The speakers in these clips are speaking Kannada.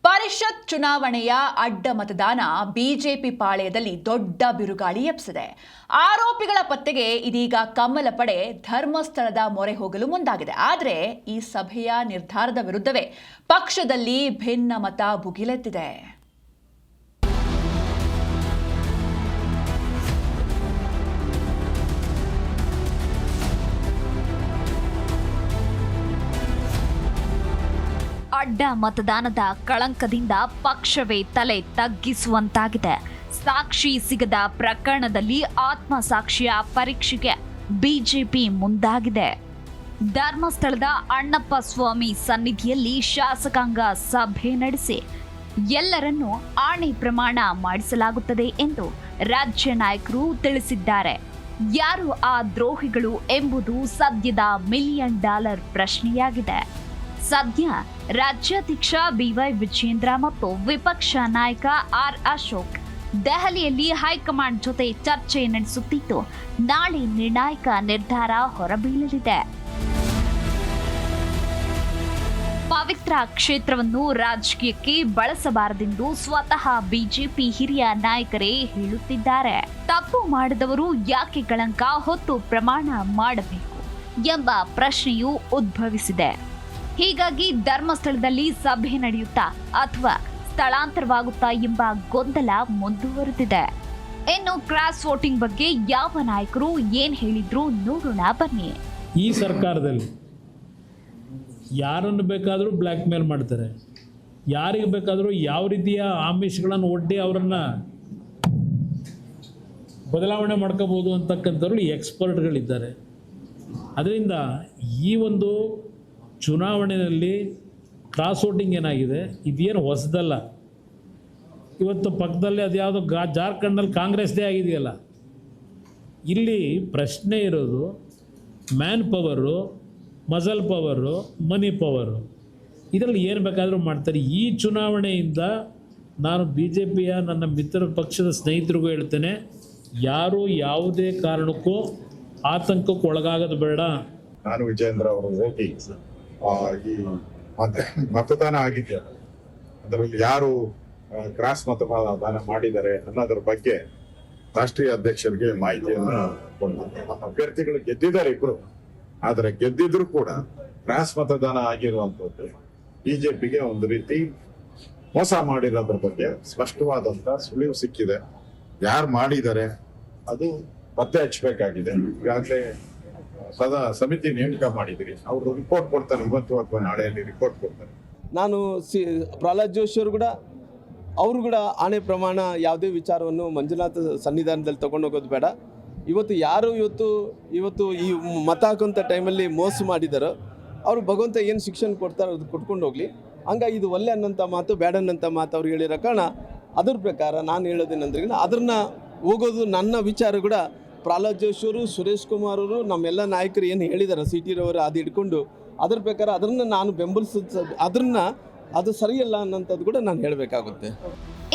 ಪರಿಷತ್ ಚುನಾವಣೆಯ ಅಡ್ಡ ಮತದಾನ ಬಿಜೆಪಿ ಪಾಳೆಯದಲ್ಲಿ ದೊಡ್ಡ ಬಿರುಗಾಳಿ ಎಬ್ಬಿಸಿದೆ. ಆರೋಪಿಗಳ ಪತ್ತೆಗೆ ಇದೀಗ ಕಮಲ ಪಡೆ ಧರ್ಮಸ್ಥಳದ ಮೊರೆ ಹೋಗಲು ಮುಂದಾಗಿದೆ. ಆದರೆ ಈ ಸಭೆಯ ನಿರ್ಧಾರದ ವಿರುದ್ಧವೇ ಪಕ್ಷದಲ್ಲಿ ಭಿನ್ನಮತ ಭುಗಿಲೆದ್ದಿದೆ. ಅಡ್ಡ ಮತದಾನದ ಕಳಂಕದಿಂದ ಪಕ್ಷವೇ ತಲೆ ತಗ್ಗಿಸುವಂತಾಗಿದೆ. ಸಾಕ್ಷಿ ಸಿಗದ ಪ್ರಕರಣದಲ್ಲಿ ಆತ್ಮಸಾಕ್ಷಿಯ ಪರೀಕ್ಷೆಗೆ ಬಿಜೆಪಿ ಮುಂದಾಗಿದೆ. ಧರ್ಮಸ್ಥಳದ ಅಣ್ಣಪ್ಪ ಸ್ವಾಮಿ ಸನ್ನಿಧಿಯಲ್ಲಿ ಶಾಸಕಾಂಗ ಸಭೆ ನಡೆಸಿ ಎಲ್ಲರನ್ನೂ ಆಣೆ ಪ್ರಮಾಣ ಮಾಡಿಸಲಾಗುತ್ತದೆ ಎಂದು ರಾಜ್ಯ ನಾಯಕರು ತಿಳಿಸಿದ್ದಾರೆ. ಯಾರು ಆ ದ್ರೋಹಿಗಳು ಎಂಬುದು ಸದ್ಯದ $1 ಮಿಲಿಯನ್ ಪ್ರಶ್ನೆಯಾಗಿದೆ. ಸದ್ಯ ರಾಜ್ಯಾಧ್ಯಕ್ಷ ಬಿವೈ ವಿಜಯೇಂದ್ರ ಮತ್ತು ವಿಪಕ್ಷ ನಾಯಕ ಆರ್ ಅಶೋಕ್ ದೆಹಲಿಯಲ್ಲಿ ಹೈಕಮಾಂಡ್ ಜೊತೆ ಚರ್ಚೆ ನಡೆಸುತ್ತಿದ್ದು, ನಾಳೆ ನಿರ್ಣಾಯಕ ನಿರ್ಧಾರ ಹೊರಬೀಳಲಿದೆ. ಪವಿತ್ರ ಕ್ಷೇತ್ರವನ್ನು ರಾಜಕೀಯಕ್ಕೆ ಬಳಸಬಾರದೆಂದು ಸ್ವತಃ ಬಿಜೆಪಿ ಹಿರಿಯ ನಾಯಕರೇ ಹೇಳುತ್ತಿದ್ದಾರೆ. ತಪ್ಪು ಮಾಡಿದವರು ಯಾಕೆ ಕಳಂಕ ಹೊತ್ತು ಪ್ರಮಾಣ ಮಾಡಬೇಕು ಎಂಬ ಪ್ರಶ್ನೆಯೂ ಉದ್ಭವಿಸಿದೆ. ಹೀಗಾಗಿ ಧರ್ಮಸ್ಥಳದಲ್ಲಿ ಸಭೆ ನಡೆಯುತ್ತಾ ಅಥವಾ ಸ್ಥಳಾಂತರವಾಗುತ್ತಾ ಎಂಬ ಗೊಂದಲ ಮುಂದುವರೆದಿದೆ. ಇನ್ನು ಕ್ರಾಸ್ ವೋಟಿಂಗ್ ಬಗ್ಗೆ ಯಾವ ನಾಯಕರು ಏನ್ ಹೇಳಿದ್ರು ನೋಡೋಣ ಬನ್ನಿ. ಈ ಸರ್ಕಾರದಲ್ಲಿ ಯಾರನ್ನು ಬೇಕಾದರೂ ಬ್ಲ್ಯಾಕ್ ಮೇಲ್ ಮಾಡ್ತಾರೆ, ಯಾರಿಗೆ ಬೇಕಾದರೂ ಯಾವ ರೀತಿಯ ಆಮಿಷಗಳನ್ನು ಒಡ್ಡಿ ಅವರನ್ನು ಬದಲಾವಣೆ ಮಾಡ್ಕೋಬೋದು ಅಂತಕ್ಕಂಥವ್ರು ಎಕ್ಸ್ಪರ್ಟ್ಗಳಿದ್ದಾರೆ. ಅದರಿಂದ ಈ ಒಂದು ಚುನಾವಣೆಯಲ್ಲಿ ಕ್ರಾಸ್ ವೋಟಿಂಗ್ ಏನಾಗಿದೆ, ಇದೇನು ಹೊಸದಲ್ಲ. ಇವತ್ತು ಪಕ್ಕದಲ್ಲಿ ಅದು ಯಾವುದೋ ಜಾರ್ಖಂಡಲ್ಲಿ ಕಾಂಗ್ರೆಸ್ದೇ ಆಗಿದೆಯಲ್ಲ. ಇಲ್ಲಿ ಪ್ರಶ್ನೆ ಇರೋದು ಮ್ಯಾನ್ ಪವರು, ಮಸಲ್ ಪವರು, ಮನಿ ಪವರು. ಇದರಲ್ಲಿ ಏನು ಬೇಕಾದರೂ ಮಾಡ್ತಾರೆ. ಈ ಚುನಾವಣೆಯಿಂದ ನಾನು BJPಯ ನನ್ನ ಮಿತ್ರ ಪಕ್ಷದ ಸ್ನೇಹಿತರಿಗೂ ಹೇಳ್ತೇನೆ, ಯಾರೂ ಯಾವುದೇ ಕಾರಣಕ್ಕೂ ಆತಂಕಕ್ಕೆ ಒಳಗಾಗೋದು ಬೇಡ. ನಾನು ವಿಜಯೇಂದ್ರ ಅವರು ಹೋಗಿ ಈ ಮತದಾನ ಆಗಿದ್ದೆ, ಅದರಲ್ಲಿ ಯಾರು ಕ್ರಾಸ್ ಮತದಾನ ಮಾಡಿದ್ದಾರೆ ಅನ್ನೋದ್ರ ಬಗ್ಗೆ ರಾಷ್ಟ್ರೀಯ ಅಧ್ಯಕ್ಷರಿಗೆ ಮಾಹಿತಿಯನ್ನು ಕೊಡ್ತಾರೆ. ಅಭ್ಯರ್ಥಿಗಳು ಗೆದ್ದಿದ್ದಾರೆ ಇಬ್ರು, ಆದರೆ ಗೆದ್ದಿದ್ರು ಕೂಡ ಕ್ರಾಸ್ ಮತದಾನ ಆಗಿರುವಂತದ್ದು ಬಿಜೆಪಿಗೆ ಒಂದು ರೀತಿ ಮೋಸ ಮಾಡಿರೋದ್ರ ಬಗ್ಗೆ ಸ್ಪಷ್ಟವಾದಂತ ಸುಳಿವು ಸಿಕ್ಕಿದೆ. ಯಾರು ಮಾಡಿದ್ದಾರೆ ಅದು ಪತ್ತೆ ಹಚ್ಚಬೇಕಾಗಿದೆ. ಈಗಾಗಲೇ ಸಮಿತಿ ನೇಮಕ ಮಾಡಿದ್ರಿ, ಅವರು ರಿಪೋರ್ಟ್ ಕೊಡ್ತಾರೆ. ಇವತ್ತು ಅಥವಾ ನಾಳೆಯಲ್ಲಿ ರಿಪೋರ್ಟ್ ಕೊಡ್ತಾರೆ. ನಾನು ಪ್ರಹ್ಲಾದ್ ಜೋಶಿ ಅವರು ಕೂಡ ಆಣೆ ಪ್ರಮಾಣ ಯಾವುದೇ ವಿಚಾರವನ್ನು ಮಂಜುನಾಥ ಸನ್ನಿಧಾನದಲ್ಲಿ ತಗೊಂಡೋಗೋದು ಬೇಡ. ಇವತ್ತು ಯಾರು ಇವತ್ತು ಈ ಮತ ಹಾಕುವಂಥ ಟೈಮಲ್ಲಿ ಮೋಸ ಮಾಡಿದಾರೋ ಅವರು ಭಗವಂತ ಏನು ಶಿಕ್ಷಣ ಕೊಡ್ತಾರೋ ಅದು ಕೊಟ್ಕೊಂಡು ಹೋಗಲಿ. ಹಂಗಾಗಿ ಇದು ಒಳ್ಳೆ ಅನ್ನೋಂಥ ಮಾತು, ಬೇಡ ಅನ್ನೋಂಥ ಮಾತು ಅವ್ರು ಹೇಳಿರೋ ಕಾರಣ ಅದ್ರ ಪ್ರಕಾರ ನಾನು ಹೇಳೋದೇನಂದ್ರೆ ಅದನ್ನ ಹೋಗೋದು ನನ್ನ ವಿಚಾರ ಕೂಡ ಪ್ರಹ್ಲಾದ್ ಜೋಶಿ ಅವರು, ಸುರೇಶ್ ಕುಮಾರ್ ಅವರು, ನಮ್ಮೆಲ್ಲ ನಾಯಕರು ಏನು ಹೇಳಿದ್ದಾರೆ, CT ರವರು ಅದು ಹಿಡ್ಕೊಂಡು ಅದ್ರ ಪ್ರಕಾರ ಅದನ್ನು ನಾನು ಅದು ಸರಿಯಲ್ಲ ಅನ್ನೋಂಥದ್ದು ಕೂಡ ನಾನು ಹೇಳಬೇಕಾಗುತ್ತೆ.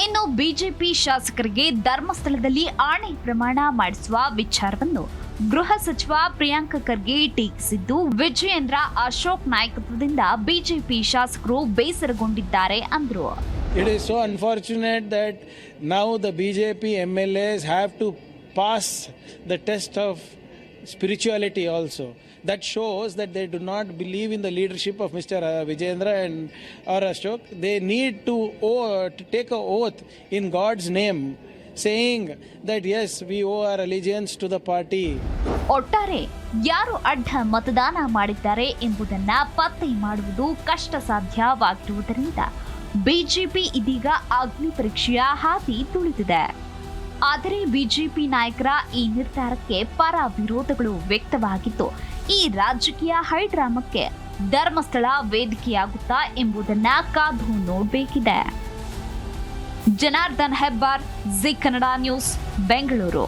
ಇನ್ನು ಬಿಜೆಪಿ ಶಾಸಕರಿಗೆ ಧರ್ಮಸ್ಥಳದಲ್ಲಿ ಆಣೆ ಪ್ರಮಾಣ ಮಾಡಿಸುವ ವಿಚಾರವನ್ನು ಗೃಹ ಸಚಿವ ಪ್ರಿಯಾಂಕ ಖರ್ಗೆ ಟೀಕಿಸಿದ್ದು, ವಿಜಯೇಂದ್ರ ಅಶೋಕ್ ನಾಯಕತ್ವದಿಂದ ಬಿಜೆಪಿ ಶಾಸಕರು ಬೇಸರಗೊಂಡಿದ್ದಾರೆ ಅಂದ್ರು. It is so unfortunate that now the BJP MLAs have to pass the test of spirituality also. That shows that they do not believe in the leadership of Mr. Vijayendra or Ashok. They need to take an oath in God's name, saying that yes, we owe our allegiance to the party. ಒಟ್ಟಾರೆ ಯಾರು ಅಡ್ಡ ಮತದಾನ ಮಾಡಿದ್ದಾರೆ ಎಂಬುದನ್ನ ಪತ್ತೆ ಮಾಡುವುದು ಕಷ್ಟ ಸಾಧ್ಯವಾಗಿರುವುದರಿಂದ ಬಿಜೆಪಿ ಇದೀಗ ಅಗ್ನಿ ಪರೀಕ್ಷೆಯ ಹಾದಿ ತುಳಿದಿದೆ. ಆದರೆ ಬಿಜೆಪಿ ನಾಯಕರ ಈ ನಿರ್ಧಾರಕ್ಕೆ ಪರ ವಿರೋಧಗಳು ವ್ಯಕ್ತವಾಗಿದ್ದು, ಈ ರಾಜಕೀಯ ಹೈಡ್ರಾಮಕ್ಕೆ ಧರ್ಮಸ್ಥಳ ವೇದಿಕೆಯಾಗುತ್ತಾ ಎಂಬುದನ್ನ ಕಾದು ನೋಡಬೇಕಿದೆ. Janardhan Hebbar, Zee Kannada news, Bengaluru.